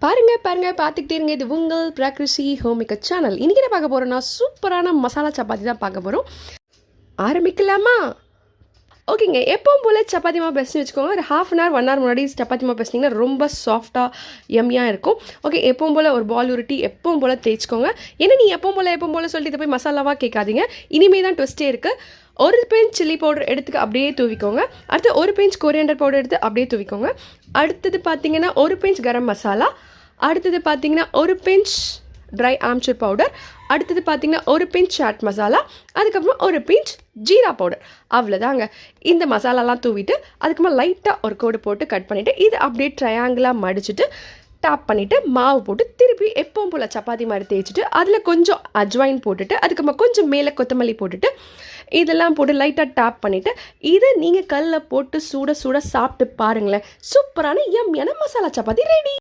பாருங்க பாருங்க பார்த்துக்கிட்டே இருங்க. இது உங்கள் பிரகிருஷி ஹோமிக்க சேனல். இன்றைக்கி என்ன பார்க்க போகிறோன்னா சூப்பரான மசாலா சப்பாத்தி தான் பார்க்க போகிறோம். ஆரம்பிக்கலாமா? ஓகேங்க. எப்பவும் போல் சப்பாத்தி மாவு பெஸ்ட்னு வச்சுக்கோங்க. ஒரு ½ அன் ஹவர் முன்னாடி சப்பாத்தி மாவு பெஸ்ட்டிங்கன்னா ரொம்ப சாஃப்டாக எம்மியாக இருக்கும். ஓகே, எப்பவும் போல் ஒரு பால் உருட்டி எப்பவும் போல் தேய்ச்சிக்கோங்க. ஏன்னா நீ எப்பவும் போல் சொல்லிட்டு இதை போய் மசாலாவாக கேட்காதீங்க. இனிமே தான் ட்விஸ்ட்டே இருக்குது. ஒரு பிஞ்ச் சில்லி பவுடர் எடுத்துக்க அப்படியே தூவிக்கோங்க. அடுத்து ஒரு பிஞ்ச் கொரியாண்டர் பவுடர் எடுத்து அப்படியே தூவிக்கோங்க. அடுத்தது பார்த்தீங்கன்னா ஒரு பிஞ்ச் கரம் மசாலா. அடுத்தது பார்த்தீங்கன்னா ஒரு பிஞ்ச் ட்ரை ஆம்ச்சூர் பவுடர். அடுத்தது பார்த்தீங்கன்னா ஒரு பிஞ்ச் சாட் மசாலா. அதுக்கப்புறமா ஒரு பிஞ்ச் ஜீரா பவுடர். அவ்வளோதாங்க. இந்த மசாலாலாம் தூவிட்டு அதுக்கப்புறமா லைட்டாக ஒரு கோடு போட்டு கட் பண்ணிவிட்டு இது அப்படியே ட்ரையாங்கிளாக மடிச்சுட்டு டாப் பண்ணிவிட்டு மாவு போட்டு திருப்பி எப்பவும் போல் சப்பாத்தி மாதிரி தேய்ச்சிட்டு அதில் கொஞ்சம் அஜ்வைன் போட்டுட்டு அதுக்கப்புறமா கொஞ்சம் மேலே கொத்தமல்லி போட்டுட்டு இதெல்லாம் போட்டு லைட்டாக டாப் பண்ணிவிட்டு இதை நீங்கள் கல்லில் போட்டு சூட சாப்பிட்டு பாருங்களேன். சூப்பரான எம்மியான மசாலா சப்பாத்தி ரெடி.